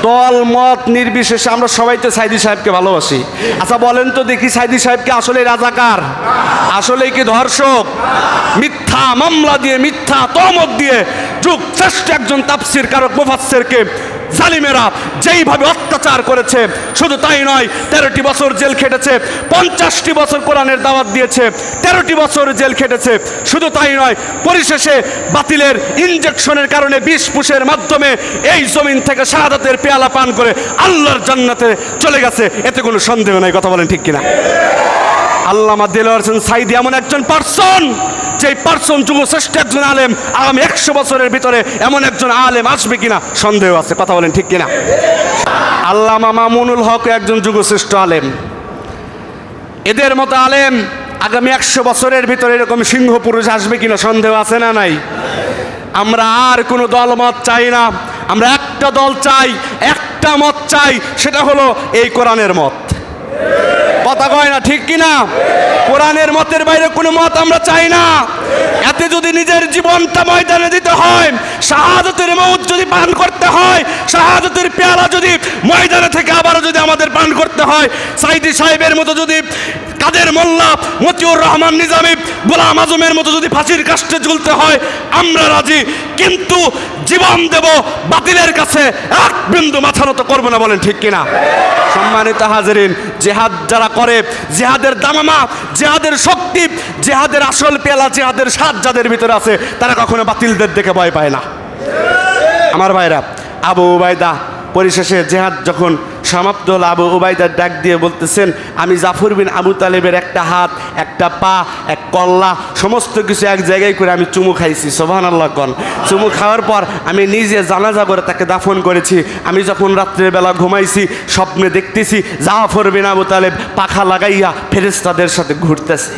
দল মত নির্বিশেষে আমরা সবাই তো সাইদি সাহেবকে ভালোবাসি। আচ্ছা বলেন তো দেখি, সাইদি সাহেবকে আসলে রাজাকার, আসলে কি ধর্ষক? মিথ্যা মামলা দিয়ে, মিথ্যা তহমত দিয়ে যুগ শ্রেষ্ঠ একজন তাফসীর কারক মুফাসসিরকে জালিমেরা যেইভাবে অত্যাচার করেছে, শুধু তাই নয়, 13টি বছর জেল খেটেছে, 50টি বছর কোরআনের দাওয়াত দিয়েছে, 13টি বছর জেল খেটেছে, শুধু তাই নয়, পরিশেষে বাতিলের ইনজেকশনের কারণে বিষ পুষের মাধ্যমে এই জমিন থেকে শাহাদাতের পেয়ালা পান করে আল্লাহর জান্নাতে চলে গেছে, এতে কোনো সন্দেহ নাই। কথা বলেন ঠিক কিনা? আল্লামা দেলোয়ার হোসেন সাঈদী এমন একজন পার্সন, যেই পার্সন যুগশ্রেষ্ঠ একজন আলেম, আগামী 100 বছরের ভিতরে এমন একজন আলেম আসবে কিনা সন্দেহ আছে। কথা বলেন ঠিক কিনা? আল্লামা মামুনুল হক একজন যুগশ্রেষ্ঠ আলেম। এদের মতো আলেম আগামী 100 বছরের ভিতরে এরকম সিংহ পুরুষ আসবে কিনা সন্দেহ আছে না নাই? আমরা আর কোনো দলমত চাই না, আমরা একটা দল চাই, একটা মত চাই, সেটা হলো এই কোরআনের মত। কথা কয় না ঠিক কিনা? কোরআনের মতের বাইরে কোনো মত আমরা চাই না। এতে যদি নিজের জীবনটা ময়দানে দিতে হয়, শাহাদাতের মউত যদি পান করতে হয়, শাহাদাতের পেয়ালা যদি ময়দানে থেকে আবারও যদি আমাদের পান করতে হয়, সাঈদী সাহেবের মতো যদি, কাদের মোল্লা, মতিউর রহমান নিজামী, গোলাম আজমের মতো যদি ফাঁসির কাস্টে ঝুলতে হয়, আমরা রাজি, কিন্তু জীবন দেব বাতিলের কাছে, এক বিন্দু মাথা নত করবো না। বলেন ঠিক কিনা? সম্মানিত হাজেরিন, জিহাদ যারা করে, জিহাদের দামামা, জিহাদের শক্তি, জিহাদের আসল পেলা, জিহাদের স্বাদ যাদের ভিতরে আছে, তারা কখনো বাতিলদের দেখে ভয় পায় না। আমার ভাইরা, আবু উবাইদা পরিশেষে জিহাদ যখন সমাপ্ত হল, আবু উবাইদার ডাক দিয়ে বলতেছেন, আমি জাফর বিন আবু তালেবের একটা হাত, একটা পা, এক কল্লা, সমস্ত কিছু এক জায়গায় করে আমি চুমু খাইছি। সুবহানাল্লাহ কন। চুমু খাওয়ার পর আমি নিজে জানাজা করে তাকে দাফন করেছি। আমি যখন রাত্রের বেলা ঘুমাইছি, স্বপ্নে দেখতেছি জাফর বিন আবু তালেব পাখা লাগাইয়া ফেরেশতাদের সাথে ঘুরতেছে।